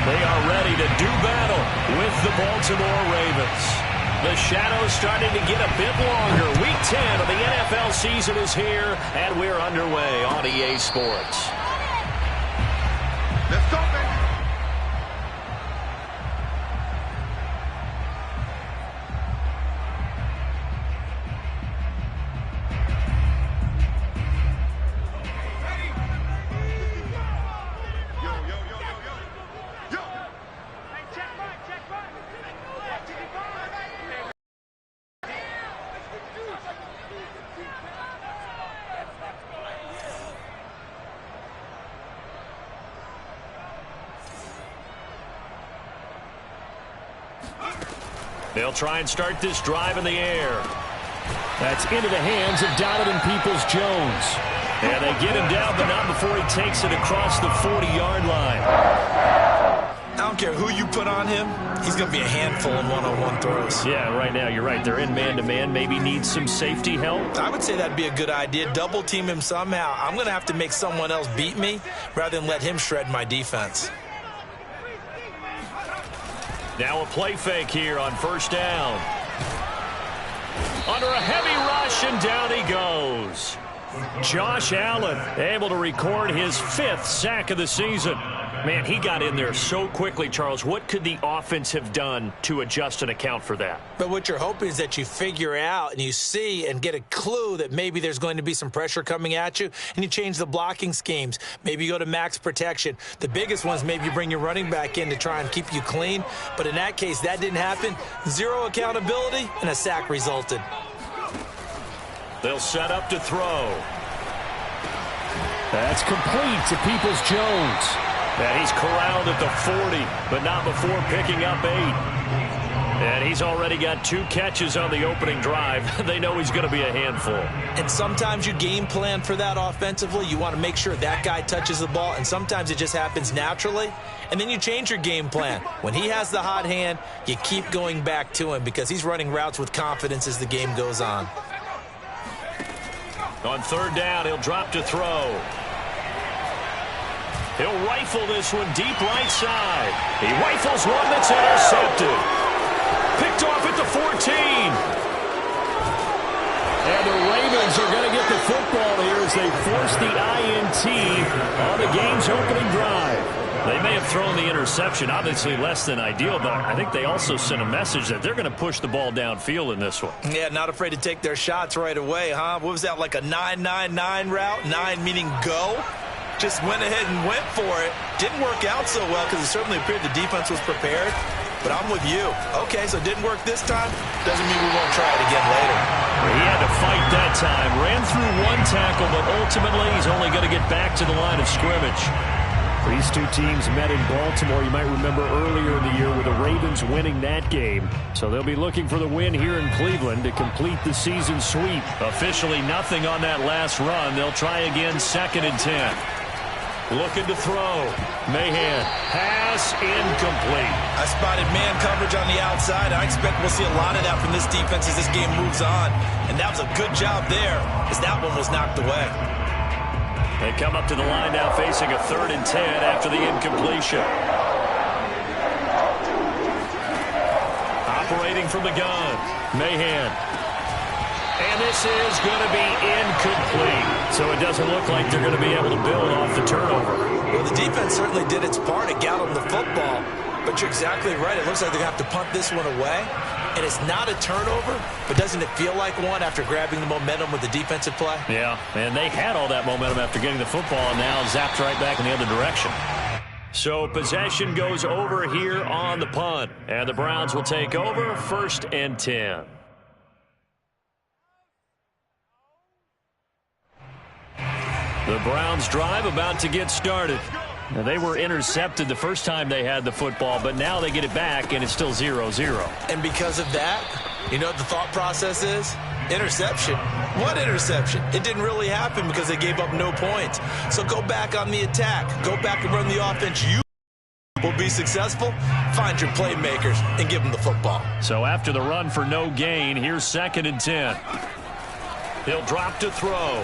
They are ready to do battle with the Baltimore Ravens. The shadow's starting to get a bit longer. Week 10 of the NFL season is here, and we're underway on EA Sports. Let's go, baby. They'll try and start this drive in the air. That's into the hands of Donovan Peoples-Jones. And they get him down, but not before he takes it across the 40-yard line. I don't care who you put on him, he's going to be a handful in one-on-one throws. Yeah, right now, you're right. They're in man-to-man, maybe need some safety help. I would say that'd be a good idea. Double team him somehow. I'm going to have to make someone else beat me rather than let him shred my defense. Now a play fake here on first down. Under a heavy rush, and down he goes. Josh Allen able to record his 5th sack of the season. Man, he got in there so quickly, Charles. What could the offense have done to adjust and account for that? But what you're hoping is that you figure out and you see and get a clue that maybe there's going to be some pressure coming at you, and you change the blocking schemes. Maybe you go to max protection. The biggest ones, maybe you bring your running back in to try and keep you clean. But in that case, that didn't happen. Zero accountability, and a sack resulted. They'll set up to throw. That's complete to Peoples-Jones. And he's corralled at the 40, but not before picking up 8. And he's already got 2 catches on the opening drive. They know he's going to be a handful. And sometimes you game plan for that offensively. You want to make sure that guy touches the ball, and sometimes it just happens naturally. And then you change your game plan. When he has the hot hand, you keep going back to him because he's running routes with confidence as the game goes on. On third down, he'll drop to throw. He'll rifle this one deep right side. He rifles one that's intercepted. Picked off at the 14. And the Ravens are going to get the football here as they force the INT on the game's opening drive. They may have thrown the interception, obviously less than ideal, but I think they also sent a message that they're going to push the ball downfield in this one. Yeah, not afraid to take their shots right away, huh? What was that, like a 9-9-9 route? 9 meaning go? Just went ahead and went for it. Didn't work out so well because it certainly appeared the defense was prepared. But I'm with you. Okay, so it didn't work this time. Doesn't mean we won't try it again later. He had to fight that time. Ran through 1 tackle, but ultimately he's only going to get back to the line of scrimmage. These 2 teams met in Baltimore. You might remember earlier in the year with the Ravens winning that game. So they'll be looking for the win here in Cleveland to complete the season sweep. Officially nothing on that last run. They'll try again, 2nd and 10. Looking to throw. Mahan. Pass incomplete. I spotted man coverage on the outside. I expect we'll see a lot of that from this defense as this game moves on. And that was a good job there as that one was knocked away. They come up to the line now facing a 3rd and 10 after the incompletion. Operating from the gun. Mahan. And this is going to be incomplete. So it doesn't look like they're going to be able to build off the turnover. Well, the defense certainly did its part to get them the football. But you're exactly right. It looks like they're going to have to punt this one away. And it's not a turnover, but doesn't it feel like one after grabbing the momentum with the defensive play? Yeah, and they had all that momentum after getting the football, and now zapped right back in the other direction. So possession goes over here on the punt. And the Browns will take over 1st and 10. The Browns drive about to get started. Now, they were intercepted the first time they had the football, but now they get it back, and it's still 0-0. And because of that, you know what the thought process is? Interception. What interception? It didn't really happen because they gave up no points. So go back on the attack. Go back and run the offense. You will be successful. Find your playmakers and give them the football. So after the run for no gain, here's 2nd and 10. He'll drop to throw.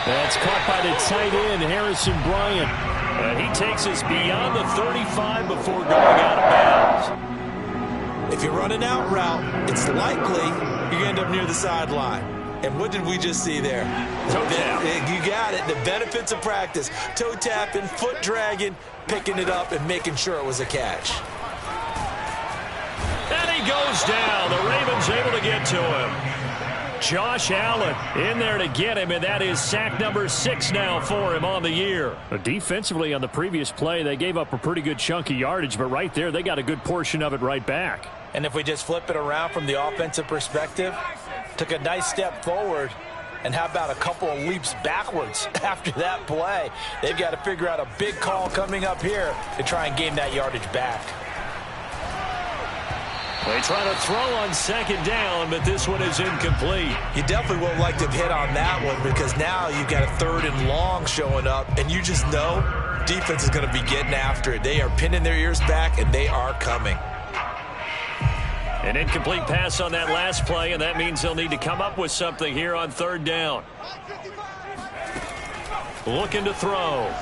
That's caught by the tight end, Harrison Bryant. And he takes us beyond the 35 before going out of bounds. If you're running out route, it's likely you end up near the sideline. And what did we just see there? Toe tap. You got it. The benefits of practice. Toe tapping, foot dragging, picking it up, and making sure it was a catch. And he goes down. The Ravens able to get to him. Josh Allen in there to get him, and that is sack number 6 now for him on the year. Defensively on the previous play, they gave up a pretty good chunk of yardage, but right there they got a good portion of it right back. And if we just flip it around from the offensive perspective, took a nice step forward, and how about a couple of leaps backwards after that play? They've got to figure out a big call coming up here to try and gain that yardage back. They try to throw on second down, but this one is incomplete. You definitely won't like to hit on that one because now you've got a 3rd and long showing up, and you just know defense is going to be getting after it. They are pinning their ears back, and they are coming. An incomplete pass on that last play, and that means they'll need to come up with something here on 3rd down. Looking to throw.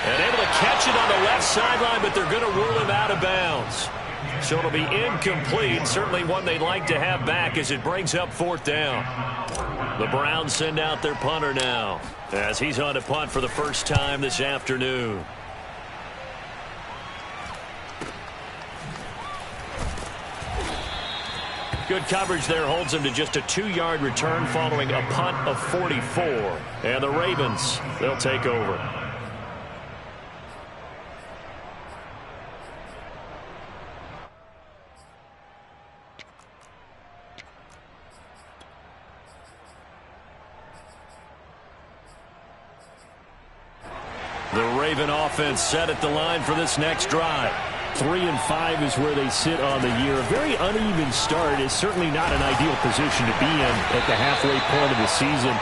And able to catch it on the left sideline, but they're going to rule him out of bounds. So it'll be incomplete. Certainly one they'd like to have back as it brings up 4th down. The Browns send out their punter now as he's on to punt for the first time this afternoon. Good coverage there holds him to just a 2-yard return following a punt of 44. And the Ravens, they'll take over. The Raven offense set at the line for this next drive. 3-5 is where they sit on the year. A very uneven start is certainly not an ideal position to be in at the halfway point of the season.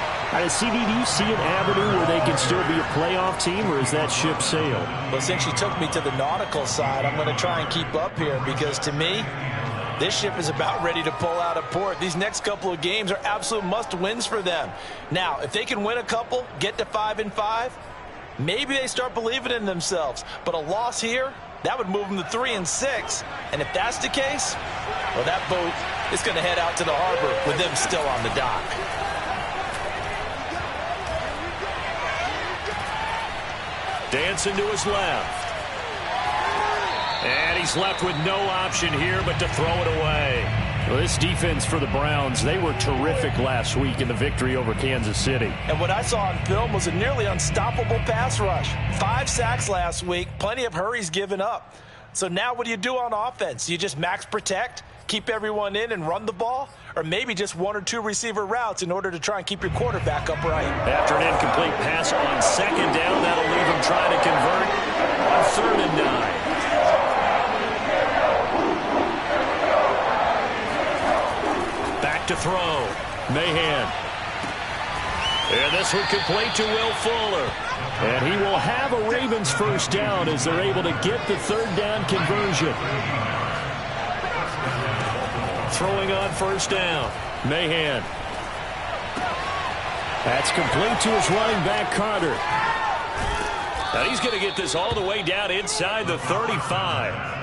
CD, do you see an avenue where they can still be a playoff team, or is that ship sailed? Well, since you took me to the nautical side, I'm going to try and keep up here because to me, this ship is about ready to pull out of port. These next couple of games are absolute must-wins for them. Now, if they can win a couple, get to 5-5, maybe they start believing in themselves. But a loss here, that would move them to 3-6. And if that's the case, well, that boat is going to head out to the harbor with them still on the dock. Dancing to his left. And he's left with no option here but to throw it away. Well, this defense for the Browns, they were terrific last week in the victory over Kansas City. And what I saw on film was a nearly unstoppable pass rush. 5 sacks last week, plenty of hurries given up. So now what do you do on offense? You just max protect, keep everyone in and run the ball? Or maybe just 1 or 2 receiver routes in order to try and keep your quarterback upright? After an incomplete pass on second down, that'll leave him trying to convert on 3rd and 9. To throw. Mahan. And this one complete to Will Fuller. And he will have a Ravens first down as they're able to get the 3rd down conversion. Throwing on 1st down. Mahan. That's complete to his running back, Carter. Now he's going to get this all the way down inside the 35.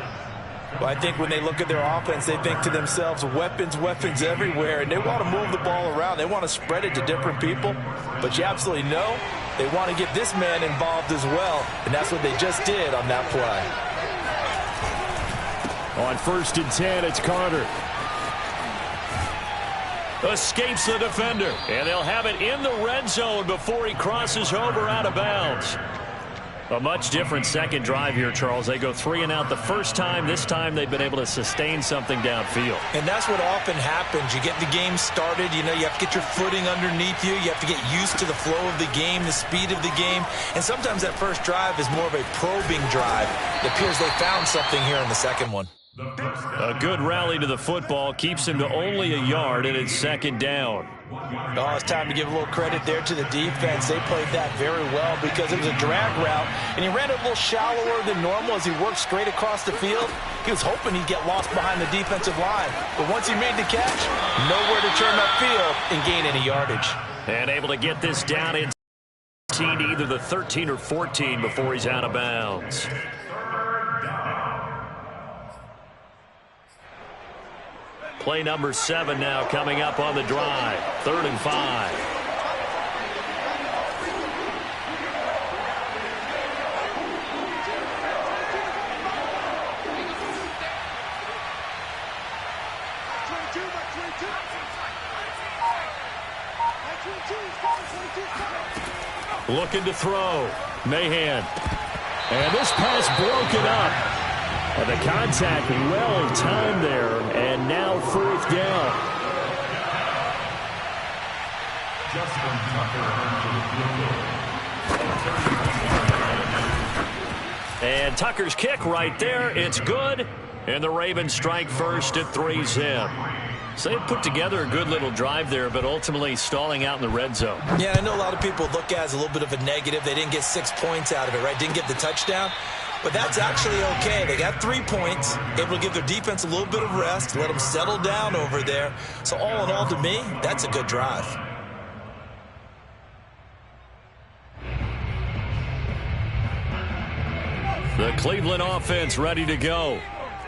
Well, I think when they look at their offense, they think to themselves, weapons, weapons everywhere, and they want to move the ball around. They want to spread it to different people, but you absolutely know they want to get this man involved as well, and that's what they just did on that play. On 1st and 10, it's Carter. Escapes the defender, and they'll have it in the red zone before he crosses over out of bounds. A much different second drive here, Charles. They go 3 and out the first time. This time they've been able to sustain something downfield. And that's what often happens. You get the game started. You know, you have to get your footing underneath you. You have to get used to the flow of the game, the speed of the game. And sometimes that first drive is more of a probing drive. It appears they found something here in the second one. A good rally to the football keeps him to only a yard, and it's 2nd down. Oh, it's time to give a little credit there to the defense. They played that very well because it was a drag route, and he ran it a little shallower than normal as he worked straight across the field. He was hoping he'd get lost behind the defensive line, but once he made the catch, nowhere to turn upfield and gain any yardage. And able to get this down in 15 to either the 13 or 14 before he's out of bounds. Play number 7 now coming up on the drive. 3rd and 5. Looking to throw. Mahan. And this pass broken up. And the contact well timed there. And now 4th down. And Tucker's kick right there. It's good. And the Ravens strike first at 3-zip. So they put together a good little drive there, but ultimately stalling out in the red zone. Yeah, I know a lot of people look at it as a little bit of a negative. They didn't get 6 points out of it, right? Didn't get the touchdown. But that's actually okay. They got 3 points, able to give their defense a little bit of rest, let them settle down over there. So all in all, to me, that's a good drive. The Cleveland offense ready to go.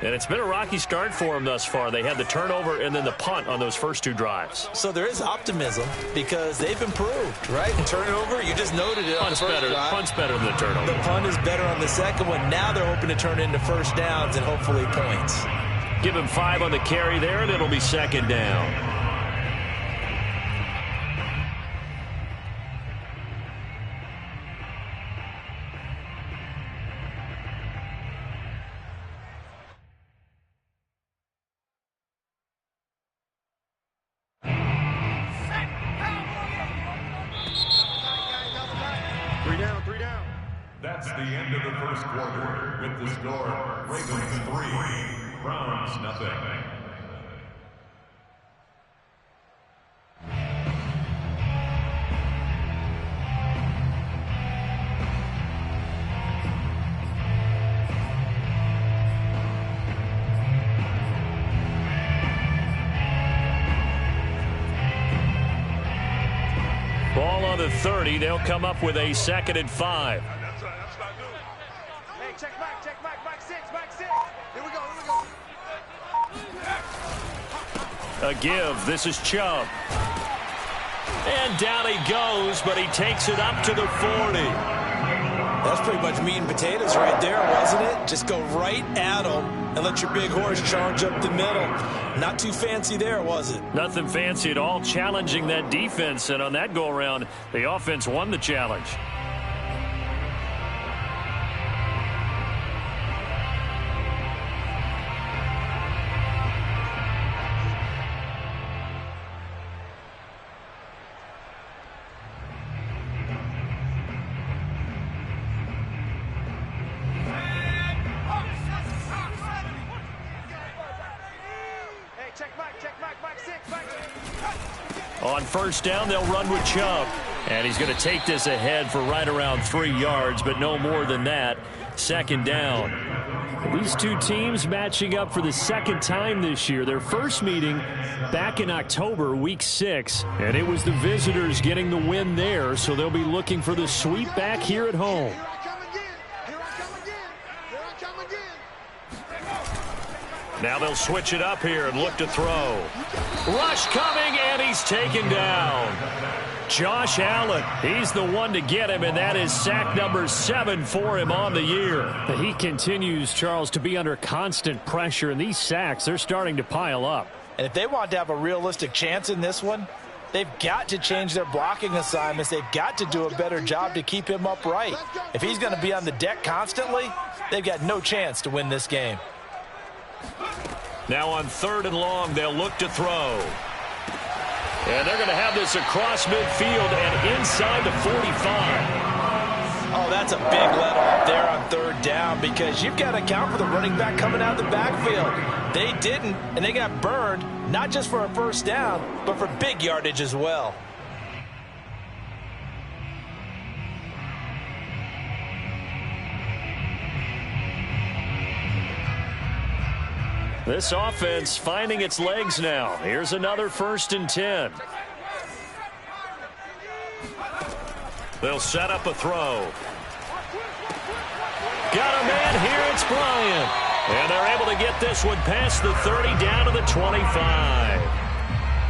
And it's been a rocky start for them thus far. They had the turnover and then the punt on those first 2 drives. So there is optimism because they've improved, right? And turnover, you just noted it on the first drive. Punt's better than the turnover. The punt is better on the second one. Now they're hoping to turn into first downs and hopefully points. Give him 5 on the carry there, and it'll be 2nd down. That's the end of the first quarter with the score Ravens 3, Browns nothing. Ball on the 30. They'll come up with a 2nd and 5. A give. This is Chubb. And down he goes, but he takes it up to the 40. That's pretty much meat and potatoes right there, wasn't it? Just go right at them and let your big horse charge up the middle. Not too fancy there, was it? Nothing fancy at all, challenging that defense. And on that go-around, the offense won the challenge. On first down, they'll run with Chubb. And he's going to take this ahead for right around 3 yards, but no more than that. 2nd down. These 2 teams matching up for the 2nd time this year. Their first meeting back in October, week 6. And it was the visitors getting the win there, so they'll be looking for the sweep back here at home. Now they'll switch it up here and look to throw. Rush coming, and he's taken down. Josh Allen, he's the one to get him, and that is sack number 7 for him on the year. He continues, Charles, to be under constant pressure, and these sacks, they're starting to pile up. And if they want to have a realistic chance in this one, they've got to change their blocking assignments. They've got to do a better job to keep him upright. If he's going to be on the deck constantly, they've got no chance to win this game. Now on 3rd and long, they'll look to throw. And they're going to have this across midfield and inside the 45. Oh, that's a big let off there on 3rd down because you've got to account for the running back coming out of the backfield. They didn't, and they got burned, not just for a first down, but for big yardage as well. This offense finding its legs now. Here's another 1st and 10. They'll set up a throw. Got a man here. It's Bryant. And they're able to get this one past the 30 down to the 25.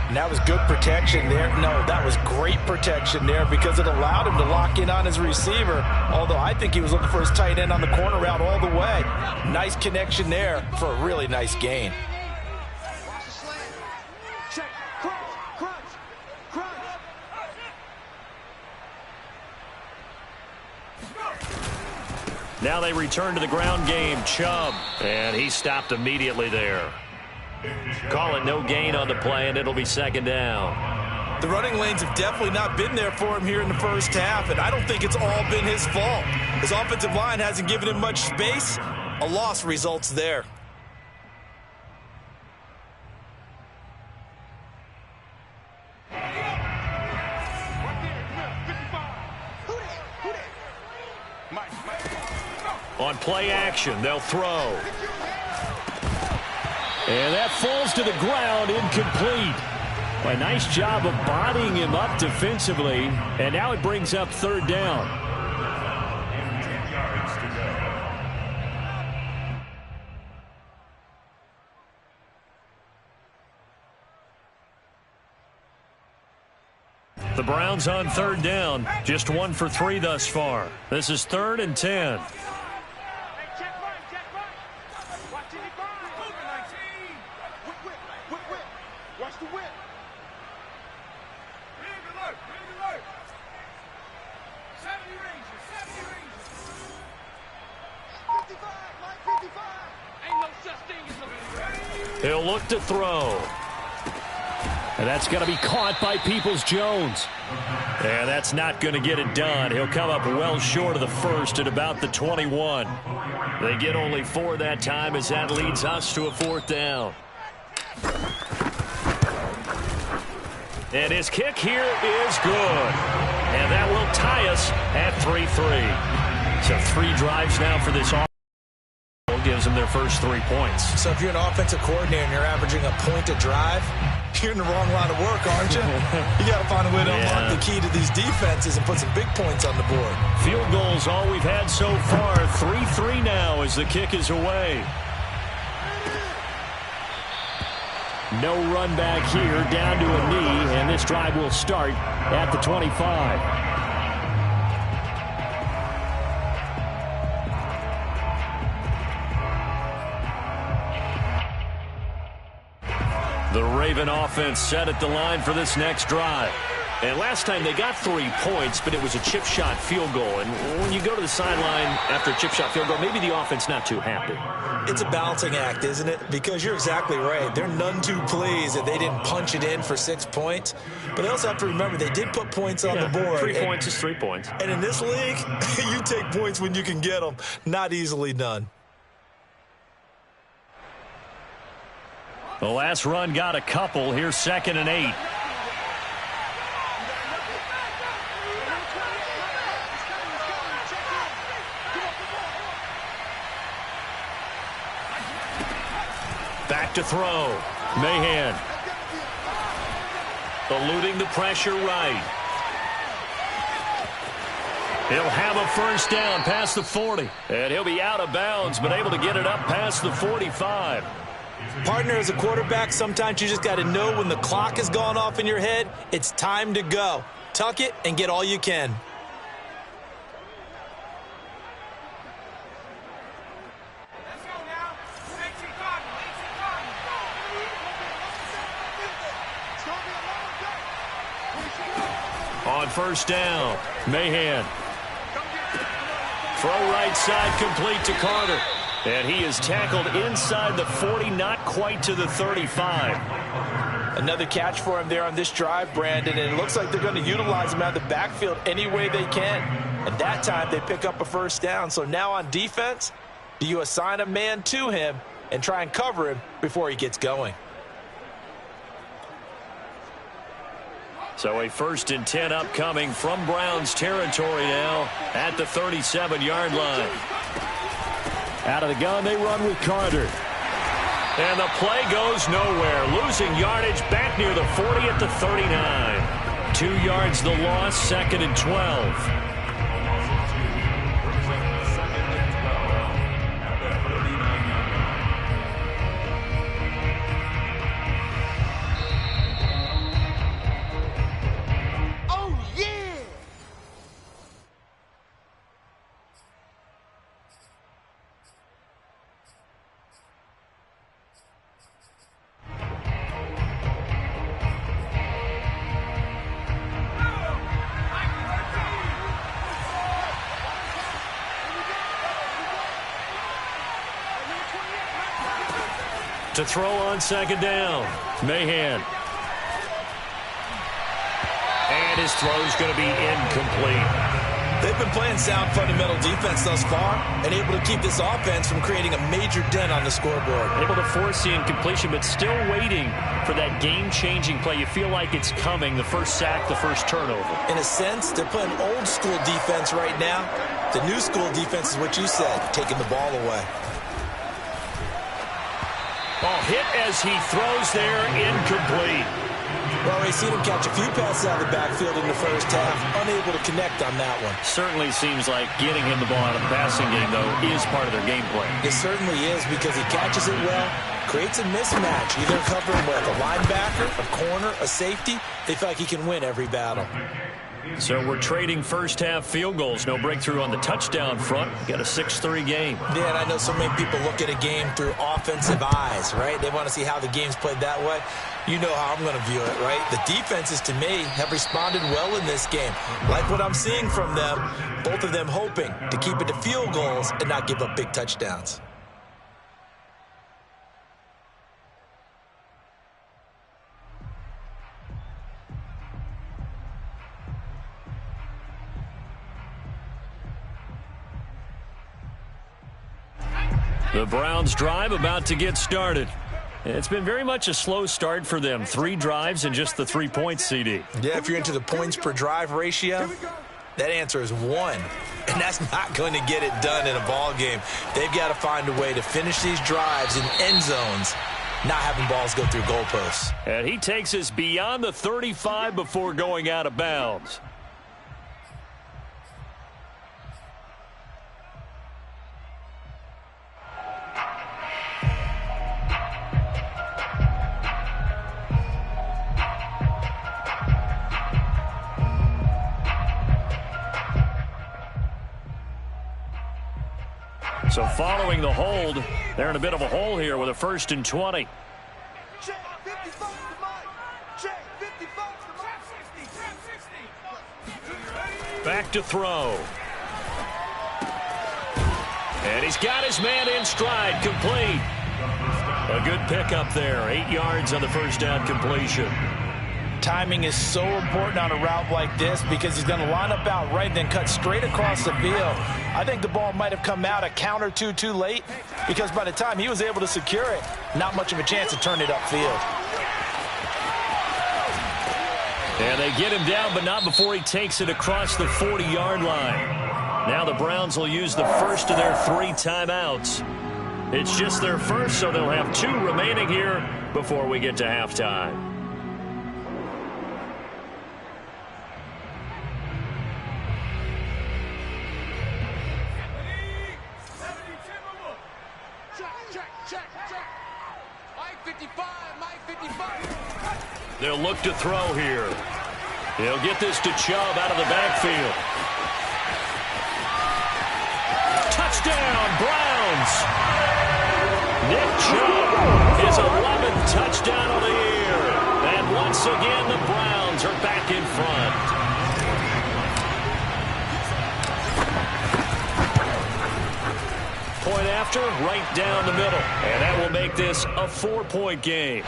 And that was good protection there. No, that was great protection there because it allowed him to lock in on his receiver, although I think he was looking for his tight end on the corner route all the way. Nice connection there for a really nice gain. Now they return to the ground game. Chubb, and he stopped immediately there. Call it no gain on the play, and it'll be second down. The running lanes have definitely not been there for him here in the first half, and I don't think it's all been his fault. His offensive line hasn't given him much space. A loss results there. On play action, they'll throw. And that falls to the ground, incomplete. A nice job of bodying him up defensively, and now it brings up third down. The Browns on third down, just 1 for 3 thus far. This is 3rd and 10. He'll look to throw. And that's going to be caught by Peoples-Jones. And that's not going to get it done. He'll come up well short of the first at about the 21. They get only 4 that time as that leads us to a 4th down. And his kick here is good. And that will tie us at 3-3. So 3 drives now for this offense. Gives them their first 3 points. So if you're an offensive coordinator and you're averaging a point a drive, you're in the wrong line of work, aren't you? You got to find a way to unlock the key to these defenses and put some big points on the board. Field goals all we've had so far. 3-3 now as the kick is away. No run back here, down to a knee, and this drive will start at the 25. The Raven offense set at the line for this next drive. And last time they got 3 points, but it was a chip shot field goal. And when you go to the sideline after a chip shot field goal, maybe the offense not too happy. It's a balancing act, isn't it? Because you're exactly right. They're none too pleased that they didn't punch it in for 6 points. But they also have to remember they did put points on the board. 3 points is 3 points. And in this league, you take points when you can get them. Not easily done. The last run got a couple. Here's 2nd and 8. Back to throw. Mahan. Eluding the pressure right. He'll have a first down past the 40. And he'll be out of bounds, but able to get it up past the 45. Partner, as a quarterback, sometimes you just got to know when the clock has gone off in your head, it's time to go. Tuck it and get all you can. On first down, Mahan. Throw right side complete to Carter. And he is tackled inside the 40, not quite to the 35. Another catch for him there on this drive, Brandon, and it looks like they're going to utilize him out of the backfield any way they can. And that time they pick up a first down. So now on defense, do you assign a man to him and try and cover him before he gets going? So a 1st and 10 upcoming from Browns territory now at the 37-yard line. Out of the gun, they run with Carter. And the play goes nowhere. Losing yardage back near the 40 at the 39. 2 yards the loss, 2nd and 12. To throw on 2nd down, Mahan. And his throw's going to be incomplete. They've been playing sound fundamental defense thus far and able to keep this offense from creating a major dent on the scoreboard. Able to force the incompletion, but still waiting for that game-changing play. You feel like it's coming, the first sack, the first turnover. In a sense, they're playing old-school defense right now. The new-school defense is what you said, taking the ball away. Ball hit as he throws there, incomplete. Well, we've seen him catch a few passes out of the backfield in the first half, unable to connect on that one. Certainly seems like getting him the ball out of the passing game, though, is part of their game plan. It certainly is because he catches it well, creates a mismatch, either covering with a linebacker, a corner, a safety. They feel like he can win every battle. So we're trading first-half field goals. No breakthrough on the touchdown front. Got a 6-3 game. Yeah, and I know so many people look at a game through offensive eyes, right? They want to see how the game's played that way. You know how I'm going to view it, right? The defenses, to me, have responded well in this game. Like what I'm seeing from them, both of them hoping to keep it to field goals and not give up big touchdowns. The Browns drive about to get started. It's been very much a slow start for them. 3 drives and just the 3 points, CD. Yeah, if you're into the points per drive ratio, that answer is 1. And that's not going to get it done in a ball game. They've got to find a way to finish these drives in end zones, not having balls go through goalposts. And he takes us beyond the 35 before going out of bounds. So following the hold, they're in a bit of a hole here with a 1st and 20. Back to throw. And he's got his man in stride, complete. A good pickup there, 8 yards on the first down completion. Timing is so important on a route like this because he's going to line up out right and then cut straight across the field. I think the ball might have come out a count or two too late because by the time he was able to secure it, not much of a chance to turn it upfield. And they get him down, but not before he takes it across the 40-yard line. Now the Browns will use the first of their 3 timeouts. It's just their first, so they'll have 2 remaining here before we get to halftime. They'll look to throw here. He'll get this to Chubb out of the backfield. Touchdown, Browns! Nick Chubb, his 11th touchdown of the year. And once again, the Browns are back in front. Point after, right down the middle. And that will make this a 4-point game.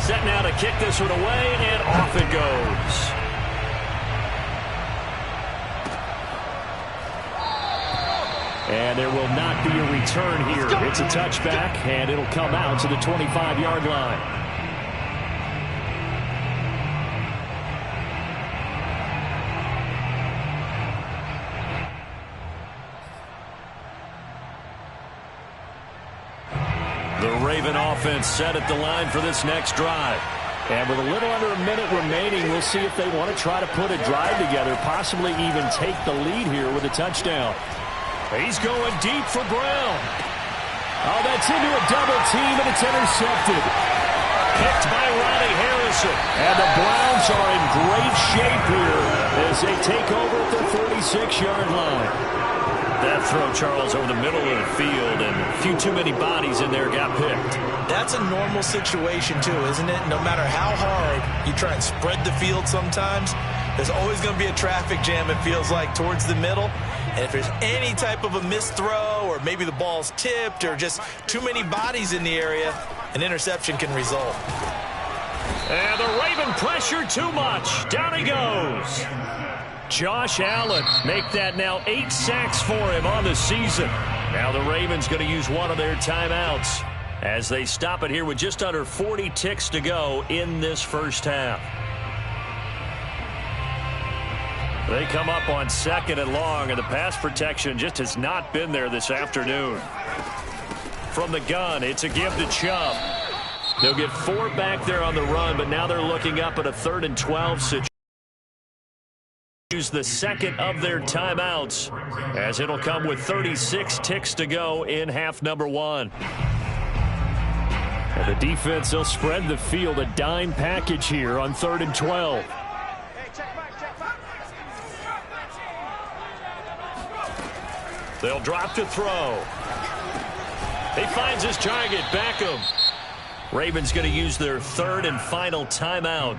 Set now to kick this one away, and off it goes. And there will not be a return here. It's a touchback, and it'll come out to the 25-yard line. The Raven offense set at the line for this next drive. And with a little under a minute remaining, we'll see if they want to try to put a drive together, possibly even take the lead here with a touchdown. He's going deep for Brown. Oh, that's into a double team, and it's intercepted. Picked by Ronnie Harrison. And the Browns are in great shape here as they take over at the 46-yard line. That throw, Charles, over the middle of the field, and a few too many bodies in there got picked. That's a normal situation, too, isn't it? No matter how hard you try and spread the field sometimes, there's always going to be a traffic jam, it feels like, towards the middle. And if there's any type of a missed throw or maybe the ball's tipped or just too many bodies in the area, an interception can result. And the Raven pressure too much. Down he goes. Josh Allen make that now 8 sacks for him on the season. Now the Ravens going to use one of their timeouts as they stop it here with just under 40 ticks to go in this first half. They come up on 2nd and long, and the pass protection just has not been there this afternoon. From the gun, it's a give to Chubb. They'll get 4 back there on the run, but now they're looking up at a 3rd and 12 situation. Use the second of their timeouts as it'll come with 36 ticks to go in half number 1. And the defense, they'll spread the field, a dime package here on 3rd and 12. They'll drop to throw. He finds his target, Beckham. Ravens going to use their 3rd and final timeout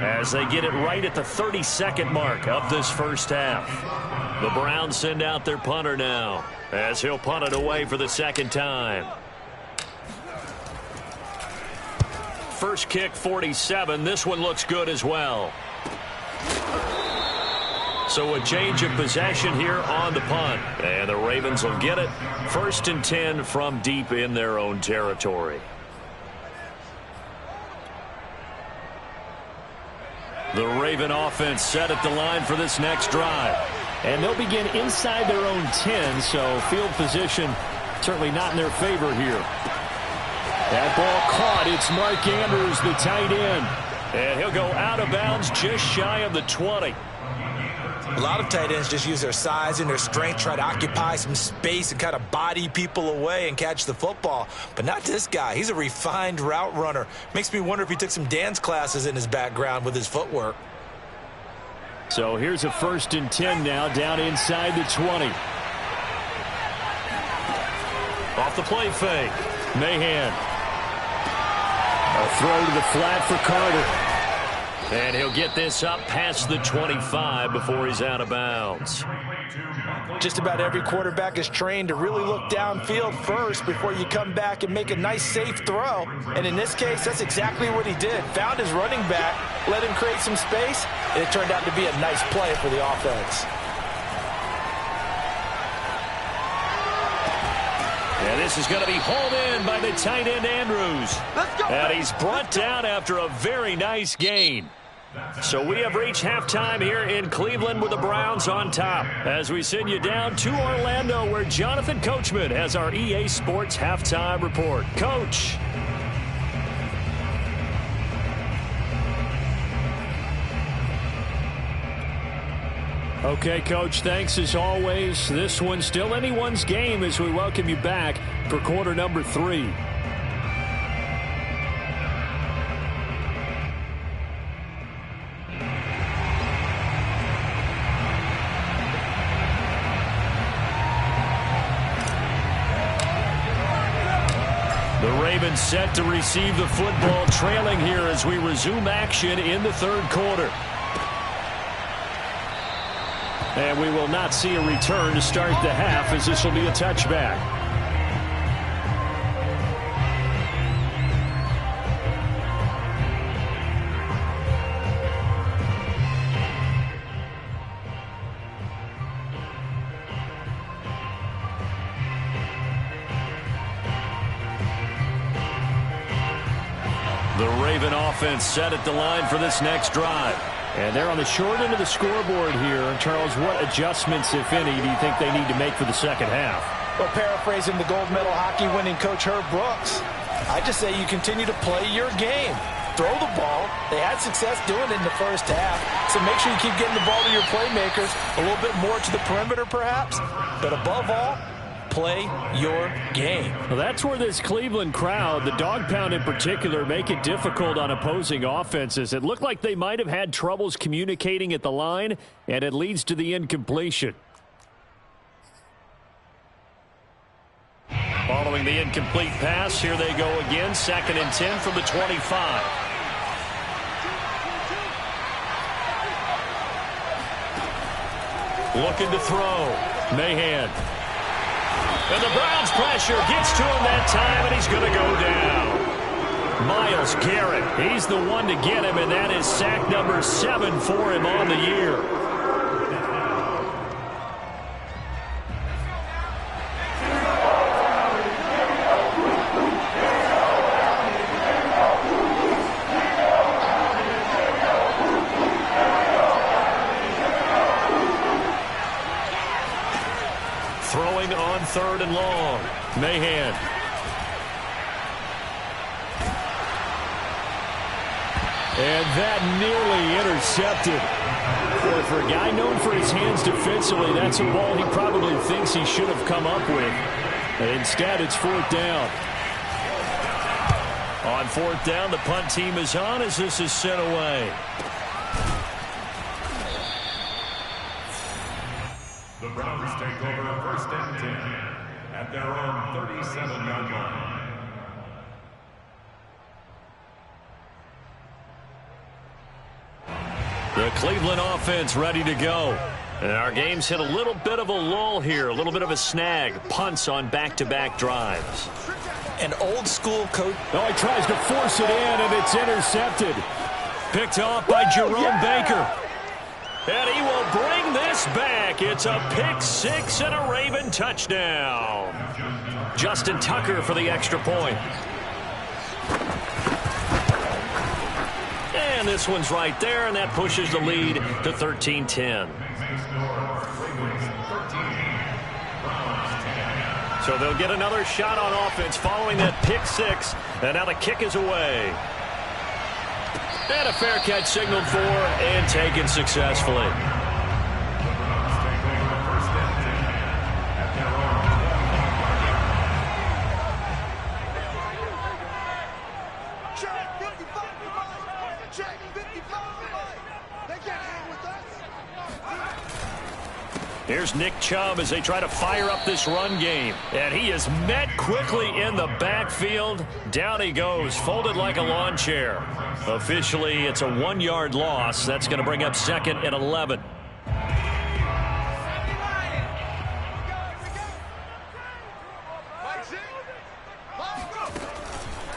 as they get it right at the 32nd mark of this first half. The Browns send out their punter now as he'll punt it away for the 2nd time. First kick, 47. This one looks good as well. So a change of possession here on the punt. And the Ravens will get it. 1st and 10 from deep in their own territory. The Raven offense set at the line for this next drive. And they'll begin inside their own 10, so field position certainly not in their favor here. That ball caught. It's Mark Andrews, the tight end. And he'll go out of bounds just shy of the 20. A lot of tight ends just use their size and their strength, try to occupy some space and kind of body people away and catch the football. But not this guy. He's a refined route runner. Makes me wonder if he took some dance classes in his background with his footwork. So here's a 1st and 10 now, down inside the 20. Off the play fake. Mahan. A throw to the flat for Carter. And he'll get this up past the 25 before he's out of bounds. Just about every quarterback is trained to really look downfield first before you come back and make a nice, safe throw. And in this case, that's exactly what he did. Found his running back, let him create some space, and it turned out to be a nice play for the offense. And this is going to be hauled in by the tight end, Andrews. Let's go. And he's brought down after a very nice gain. So we have reached halftime here in Cleveland with the Browns on top as we send you down to Orlando where Jonathan Coachman has our EA Sports halftime report. Coach. Okay, Coach, thanks as always. This one's still anyone's game as we welcome you back for quarter number 3. The Ravens set to receive the football, trailing here as we resume action in the 3rd quarter. And we will not see a return to start the half as this will be a touchback. The Raven offense set at the line for this next drive. And they're on the short end of the scoreboard here. Charles, what adjustments, if any, do you think they need to make for the second half? Well, paraphrasing the gold medal hockey winning coach Herb Brooks, I just say you continue to play your game. Throw the ball. They had success doing it in the first half, so make sure you keep getting the ball to your playmakers, a little bit more to the perimeter perhaps, but above all, play your game. Well, that's where this Cleveland crowd, the dog pound in particular, make it difficult on opposing offenses. It looked like they might have had troubles communicating at the line, and it leads to the incompletion. Following the incomplete pass, here they go again. 2nd and 10 from the 25. Looking to throw. Mahan. And the Browns pressure gets to him that time, and he's going to go down. Myles Garrett, he's the one to get him, and that is sack number 7 for him on the year. Throwing on 3rd and long. Mahan. And that nearly intercepted. Boy, for a guy known for his hands defensively, that's a ball he probably thinks he should have come up with. And instead, it's 4th down. On 4th down, the punt team is on as this is sent away. The Browns take over 1st and 10 at their own 37-yard line. The Cleveland offense ready to go. And our game's hit a little bit of a lull here, a little bit of a snag. Punts on back-to-back drives. An old-school coach. Oh, he tries to force it in, and it's intercepted. Picked off by Jerome Baker. And he will bring this back. It's a pick 6 and a Raven touchdown. Justin Tucker for the extra point. And this one's right there, and that pushes the lead to 13-10. So they'll get another shot on offense following that pick 6, and now the kick is away. And a fair catch signaled for and taken successfully. Here's Nick Chubb as they try to fire up this run game. And he is met quickly in the backfield. Down he goes, folded like a lawn chair. Officially, it's a 1-yard loss. That's going to bring up 2nd and 11.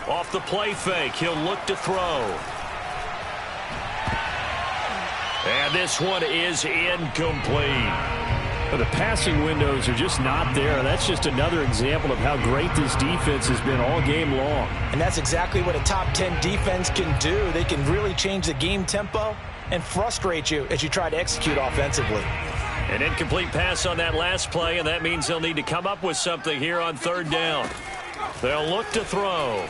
Off the play fake, he'll look to throw. And this one is incomplete. The passing windows are just not there. That's just another example of how great this defense has been all game long. And that's exactly what a top 10 defense can do. They can really change the game tempo and frustrate you as you try to execute offensively. An incomplete pass on that last play, and that means they'll need to come up with something here on 3rd down. They'll look to throw.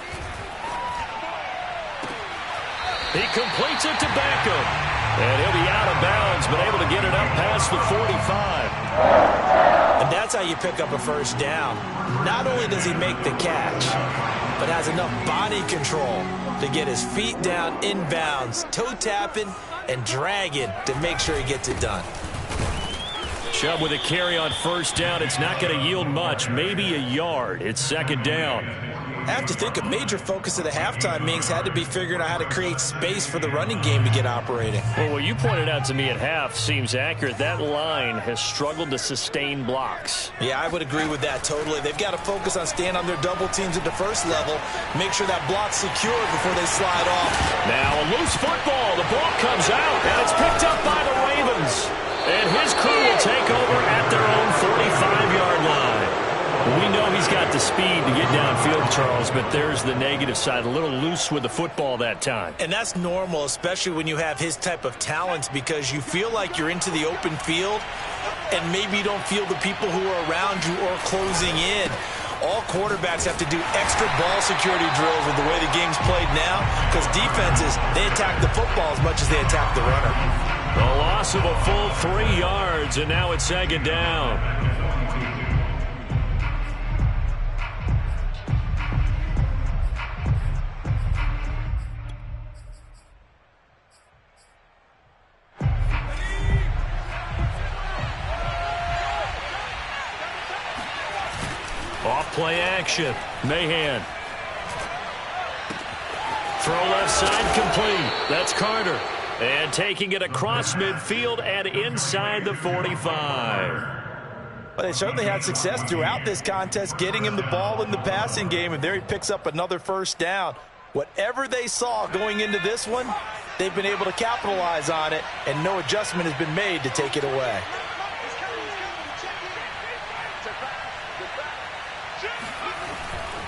He completes it to Beckham. And he'll be out of bounds, but able to get it up past the 45. And that's how you pick up a 1st down. Not only does he make the catch, but has enough body control to get his feet down inbounds, toe tapping and dragging to make sure he gets it done. Chubb with a carry on 1st down. It's not going to yield much, maybe a yard. It's 2nd down. I have to think a major focus of the halftime meetings had to be figuring out how to create space for the running game to get operating. Well, what you pointed out to me at half seems accurate. That line has struggled to sustain blocks. Yeah, I would agree with that totally. They've got to focus on staying on their double teams at the 1st level, make sure that block's secured before they slide off. Now a loose football. The ball comes out, and it's picked up by the Ravens. And his crew will take over at their own 45-yard line. We know he's got the speed to get downfield, Charles, but there's the negative side. A little loose with the football that time. And that's normal, especially when you have his type of talents, because you feel like you're into the open field and maybe you don't feel the people who are around you or closing in. all quarterbacks have to do extra ball security drills with the way the game's played now, because defenses, they attack the football as much as they attack the runner. A loss of a full 3 yards, and now it's second down. Off play action. Mahan. Throw left side complete. That's Carter. And taking it across midfield and inside the 45. Well, they certainly had success throughout this contest getting him the ball in the passing game, and there he picks up another first down. Whatever they saw going into this one, they've been able to capitalize on it, and no adjustment has been made to take it away.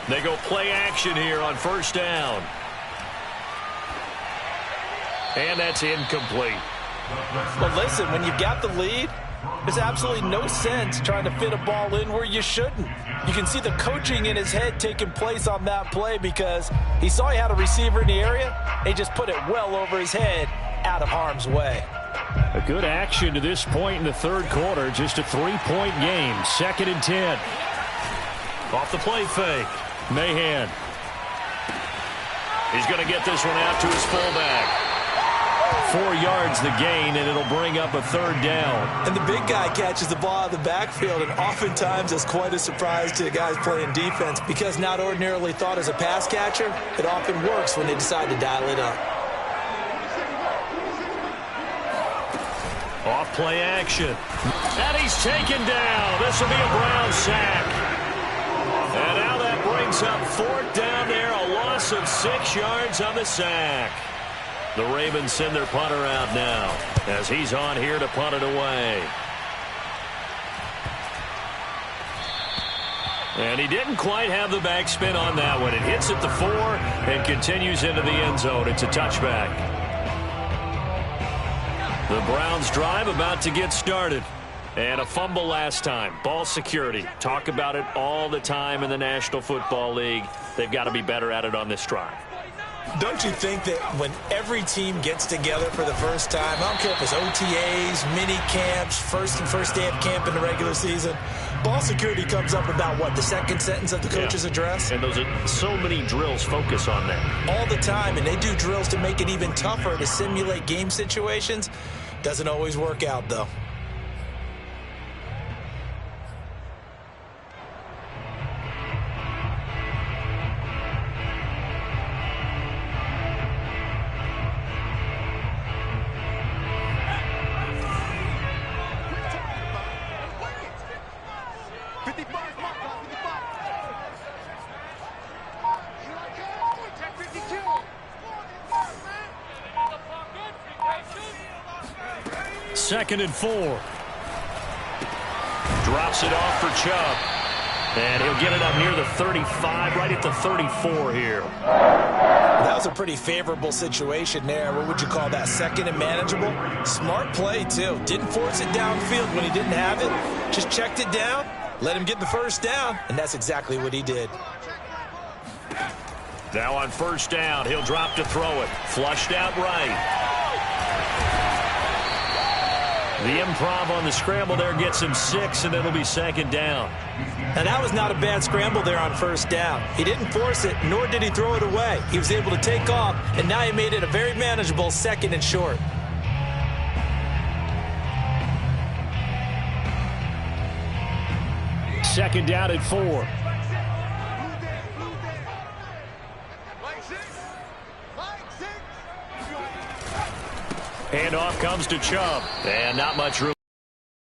They go play action here on first down. And that's incomplete. But listen, when you've got the lead, there's absolutely no sense trying to fit a ball in where you shouldn't. You can see the coaching in his head taking place on that play because he saw he had a receiver in the area. He just put it well over his head out of harm's way. A good action to this point in the third quarter. Just a 3-point game. 2nd and 10. Off the play fake. Mahan. He's going to get this one out to his fullback. 4 yards the gain, and it'll bring up a third down. And the big guy catches the ball out of the backfield, and oftentimes that's quite a surprise to the guys playing defense because not ordinarily thought as a pass catcher, it often works when they decide to dial it up. Off play action. And he's taken down. This will be a Brown sack. And now that brings up 4th down there, a loss of 6 yards on the sack. The Ravens send their punter out now as he's on here to punt it away. And he didn't quite have the backspin on that one. It hits at the 4 and continues into the end zone. It's a touchback. The Browns drive about to get started. And a fumble last time. Ball security. Talk about it all the time in the National Football League. They've got to be better at it on this drive. Don't you think that when every team gets together for the first time, I don't care if it's OTAs, mini camps, first day of camp in the regular season, ball security comes up about, what, the second sentence of the coach's address? And those are so many drills focus on that. All the time, and they do drills to make it even tougher to simulate game situations. Doesn't always work out, though. Second and 4. Drops it off for Chubb. And he'll get it up near the 35, right at the 34 here. That was a pretty favorable situation there. What would you call that? Second and manageable? Smart play, too. Didn't force it downfield when he didn't have it. Just checked it down, let him get the first down, and that's exactly what he did. Now on first down, he'll drop to throw it. Flushed out right. The improv on the scramble there gets him 6, and it'll be second down. And that was not a bad scramble there on first down. He didn't force it, nor did he throw it away. He was able to take off, and now he made it a very manageable 2nd and short. Second down at 4. Handoff comes to Chubb. And not much room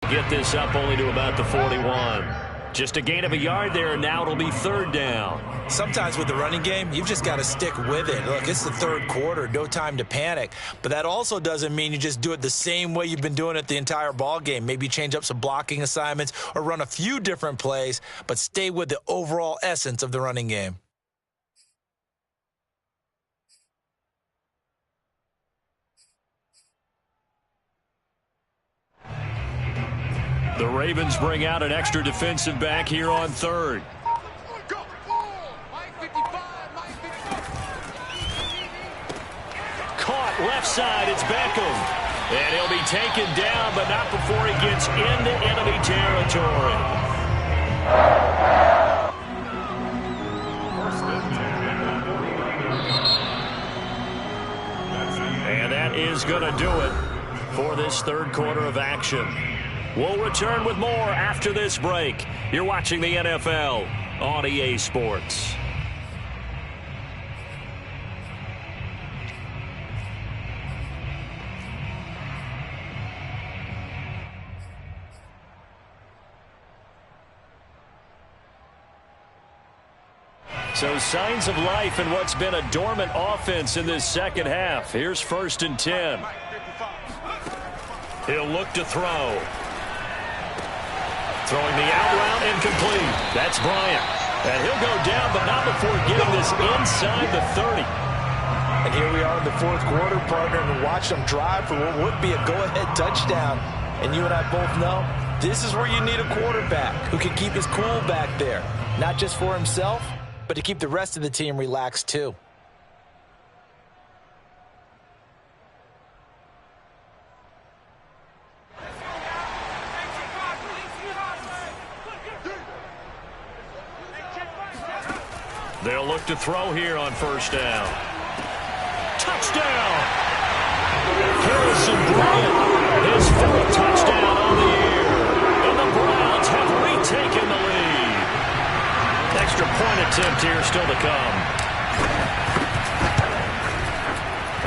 to get this up, only to about the 41. Just a gain of a yard there, and now it'll be third down. Sometimes with the running game, you've just got to stick with it. Look, it's the third quarter, no time to panic. But that also doesn't mean you just do it the same way you've been doing it the entire ball game. Maybe change up some blocking assignments or run a few different plays, but stay with the overall essence of the running game. The Ravens bring out an extra defensive back here on third. Left side, it's Beckham. And he'll be taken down, but not before he gets into enemy territory. And that is going to do it for this third quarter of action. We'll return with more after this break. You're watching the NFL on EA Sports. So signs of life in what's been a dormant offense in this second half. Here's 1st and 10. He'll look to throw. Throwing the out route incomplete. That's Bryant. And he'll go down, but not before getting this inside the 30. And here we are in the fourth quarter, partner, and watch them drive for what would be a go-ahead touchdown. And you and I both know this is where you need a quarterback who can keep his cool back there. Not just for himself, but to keep the rest of the team relaxed too. They'll look to throw here on 1st down. Touchdown! Harrison Bryant, his 4th touchdown on the year. And the Browns have retaken the lead. Extra point attempt here still to come.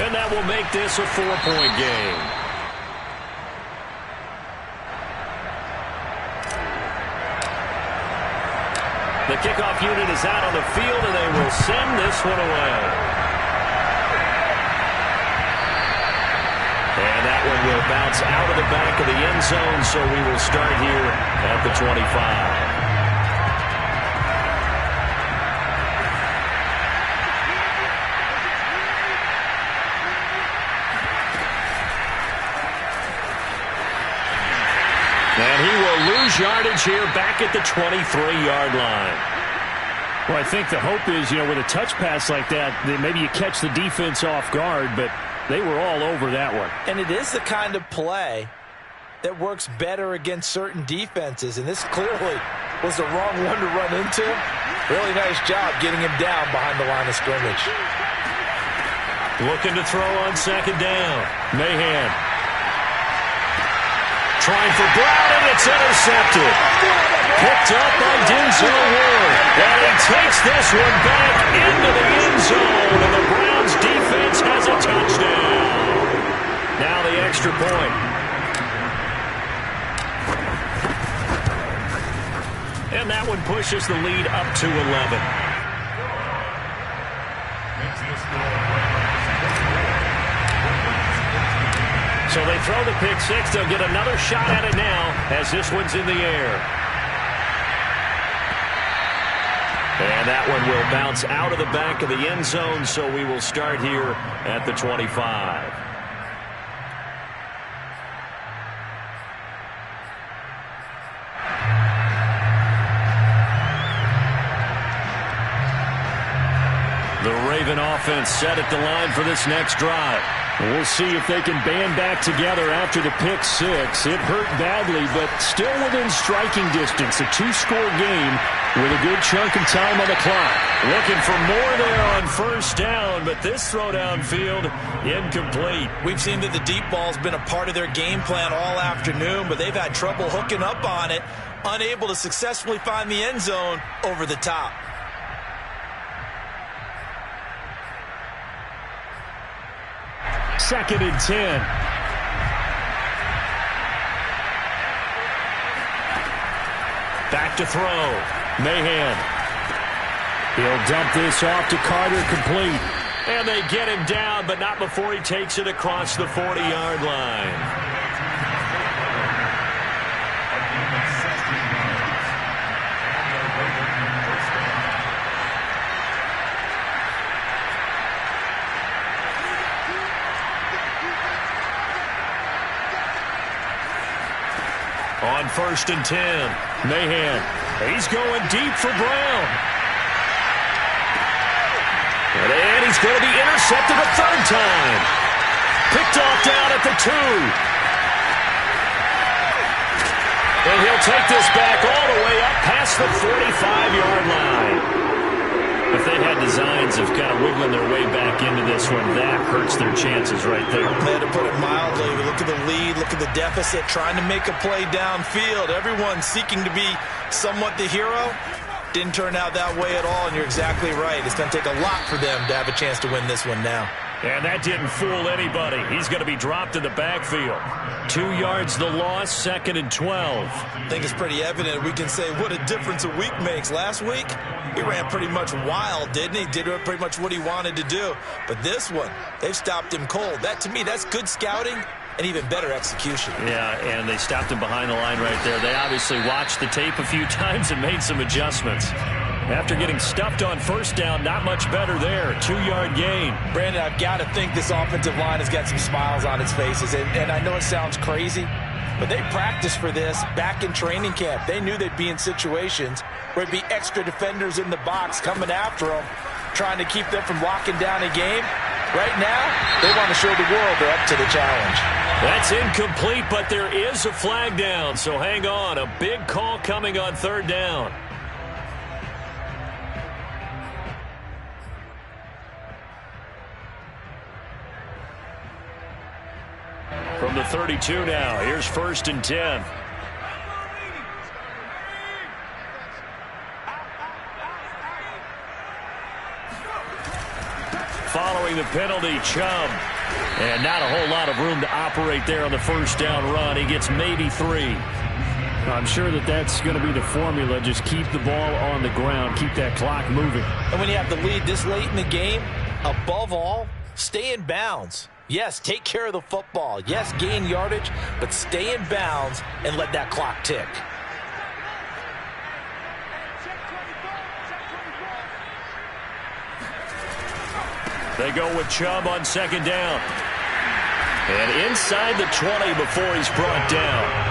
And that will make this a 4-point game. The kickoff unit is out on the field, and they will send this one away. And that one will bounce out of the back of the end zone, so we will start here at the 25. And he will lose yardage here back at the 23-yard line. Well, I think the hope is, with a touch pass like that, that maybe you catch the defense off guard, but they were all over that one. And it is the kind of play that works better against certain defenses, and this clearly was the wrong one to run into. Really nice job getting him down behind the line of scrimmage. Looking to throw on 2nd down. Mahan. Trying for Brown, and it's intercepted. Picked up by Denzel Ward. And he takes this one back into the end zone, and the Browns defense has a touchdown. Now the extra point. And that one pushes the lead up to 11. So they throw the pick six. They'll get another shot at it now as this one's in the air. And that one will bounce out of the back of the end zone, so we will start here at the 25. The Raven offense set at the line for this next drive. We'll see if they can band back together after the pick six. It hurt badly, but still within striking distance. A 2-score game with a good chunk of time on the clock. Looking for more there on 1st down, but this throw downfield incomplete. We've seen that the deep ball's been a part of their game plan all afternoon, but they've had trouble hooking up on it, unable to successfully find the end zone over the top. Second and 10. Back to throw. Mahan. He'll dump this off to Carter, complete. And they get him down, but not before he takes it across the 40-yard line. On 1st and 10, Mahan. He's going deep for Brown. And he's going to be intercepted a 3rd time. Picked off down at the 2. And he'll take this back all the way up past the 45-yard line. If they had designs of kind of wiggling their way back into this one, that hurts their chances right there. To put it mildly, look at the lead, look at the deficit, trying to make a play downfield. Everyone seeking to be somewhat the hero. Didn't turn out that way at all, and you're exactly right. It's going to take a lot for them to have a chance to win this one now. And that didn't fool anybody. He's going to be dropped in the backfield. 2 yards the loss, 2nd and 12. I think it's pretty evident. We can say what a difference a week makes. Last week, he ran pretty much wild, didn't he? Did pretty much what he wanted to do. But this one, they've stopped him cold. That, to me, that's good scouting and even better execution. Yeah, and they stopped him behind the line right there. They obviously watched the tape a few times and made some adjustments. After getting stuffed on first down, not much better there. 2-yard gain. Brandon, I've got to think this offensive line has got some smiles on its faces. And I know it sounds crazy, but they practiced for this back in training camp. They knew they'd be in situations where it'd be extra defenders in the box coming after them, trying to keep them from locking down a game. Right now, they want to show the world they're up to the challenge. That's incomplete, but there is a flag down, so hang on. A big call coming on 3rd down. From the 32 now, here's 1st and 10. Following the penalty, Chubb. And not a whole lot of room to operate there on the first down run. He gets maybe 3. I'm sure that's going to be the formula. Just keep the ball on the ground. Keep that clock moving. And when you have the lead this late in the game, above all, stay in bounds. Yes, take care of the football. Yes, gain yardage, but stay in bounds and let that clock tick. They go with Chubb on 2nd down. And inside the 20 before he's brought down.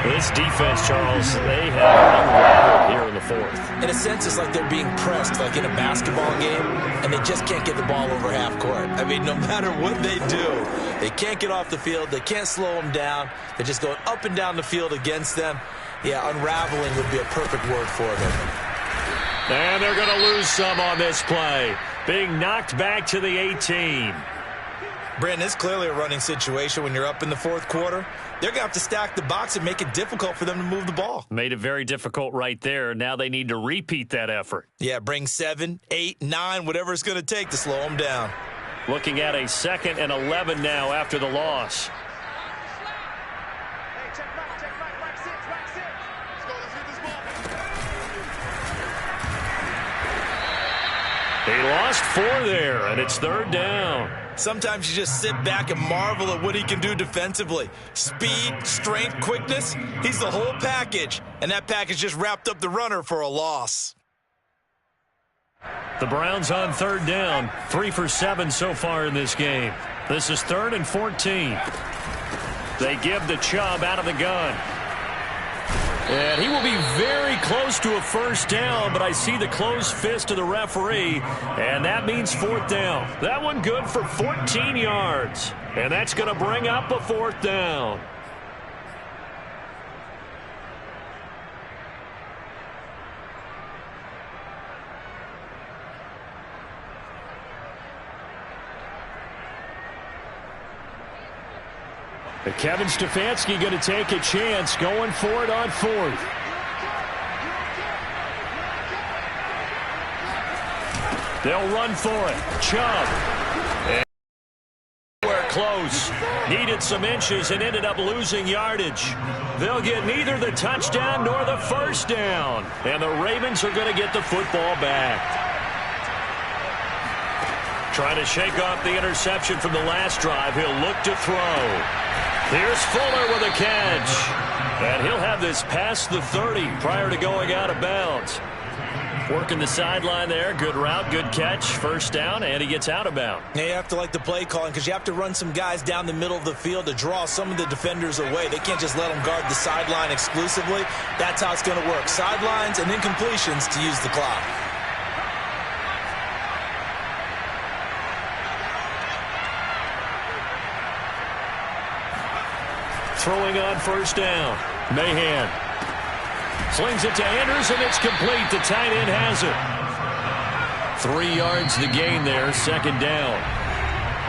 This defense, Charles, they have unraveled here in the 4th. In a sense, it's like they're being pressed, like in a basketball game, and they just can't get the ball over half court. I mean, no matter what they do, they can't get off the field. They can't slow them down. They're just going up and down the field against them. Yeah, unraveling would be a perfect word for them. And they're going to lose some on this play. Being knocked back to the 18. Brandon, it's clearly a running situation when you're up in the 4th quarter. They're going to have to stack the box and make it difficult for them to move the ball. Made it very difficult right there. Now they need to repeat that effort. Yeah, bring 7, 8, 9, whatever it's going to take to slow them down. Looking at a 2nd and 11 now after the loss. He lost 4 there, and it's 3rd down. Sometimes you just sit back and marvel at what he can do defensively. Speed, strength, quickness, he's the whole package. And that package just wrapped up the runner for a loss. The Browns on 3rd down, 3 for 7 so far in this game. This is 3rd and 14. They give the Chubb out of the gun. And he will be very close to a first down, but I see the closed fist of the referee, and that means 4th down. That one good for 14 yards, and that's going to bring up a 4th down. Kevin Stefanski going to take a chance, going for it on 4th. They'll run for it. Chubb. And we're close. Needed some inches and ended up losing yardage. They'll get neither the touchdown nor the first down. And the Ravens are going to get the football back. Trying to shake off the interception from the last drive. He'll look to throw. Here's Fuller with a catch. And he'll have this past the 30 prior to going out of bounds. Working the sideline there. Good route, good catch. First down, and he gets out of bounds. Yeah, you have to like the play calling because you have to run some guys down the middle of the field to draw some of the defenders away. They can't just let them guard the sideline exclusively. That's how it's going to work. Sidelines and then completions to use the clock. throwing on first down. Mahan slings it to Andrews, and it's complete. The tight end has it. 3 yards to gain there, second down.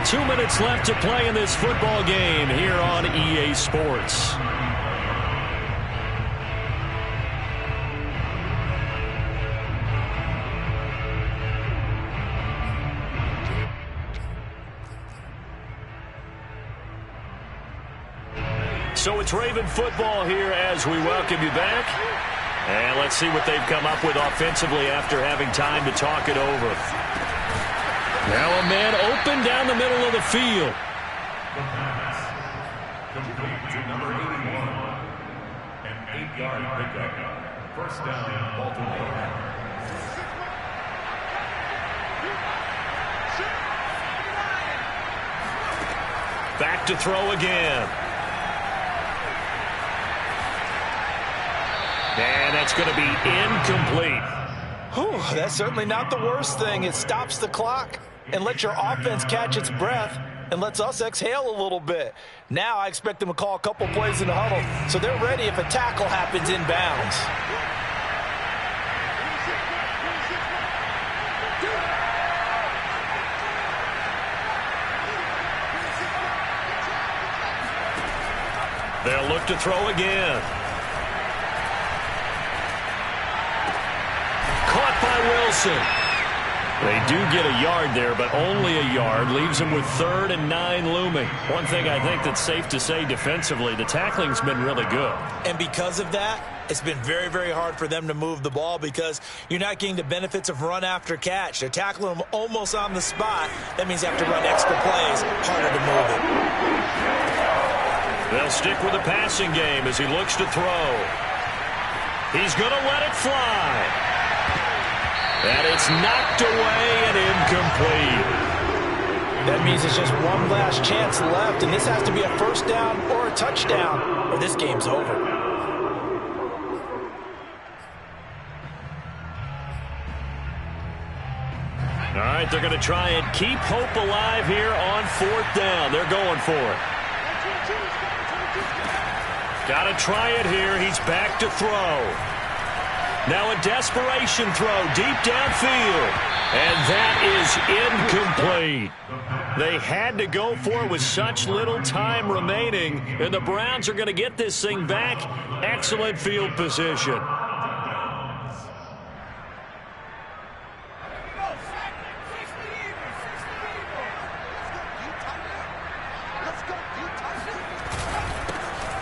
2 minutes left to play in this football game here on EA Sports. So it's Raven football here as we welcome you back. And let's see what they've come up with offensively after having time to talk it over. Now a man open down the middle of the field. The pass. Complete to number 81. An 8-yard pickup. First down, Baltimore. Back to throw again. And that's going to be incomplete. Whew, that's certainly not the worst thing. It stops the clock and lets your offense catch its breath and lets us exhale a little bit. Now I expect them to call a couple plays in the huddle so they're ready if a tackle happens inbounds. They'll look to throw again. Caught by Wilson. They do get a yard there, but only a yard. Leaves them with 3rd and 9 looming. One thing I think that's safe to say defensively, the tackling's been really good. And because of that, it's been very, very hard for them to move the ball because you're not getting the benefits of run after catch. They're tackling them almost on the spot. That means they have to run extra plays, harder to move it. They'll stick with the passing game as he looks to throw. He's going to let it fly. And it's knocked away and incomplete. That means it's just one last chance left, and this has to be a first down or a touchdown, or this game's over. All right, they're going to try and keep hope alive here on 4th down. They're going for it. Got to try it here. He's back to throw. Now a desperation throw deep downfield. And that is incomplete. They had to go for it with such little time remaining. And the Browns are going to get this thing back. Excellent field position.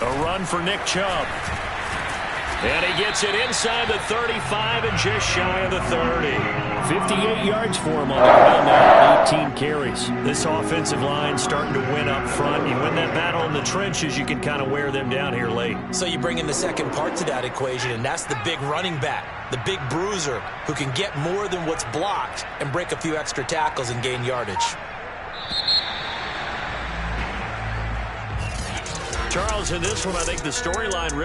A run for Nick Chubb. And he gets it inside the 35 and just shy of the 30. 58 yards for him on the ground now, 18 carries. This offensive line starting to win up front. You win that battle in the trenches, you can kind of wear them down here late. So you bring in the second part to that equation, and that's the big running back, the big bruiser, who can get more than what's blocked and break a few extra tackles and gain yardage. Charles, in this one, I think the storyline really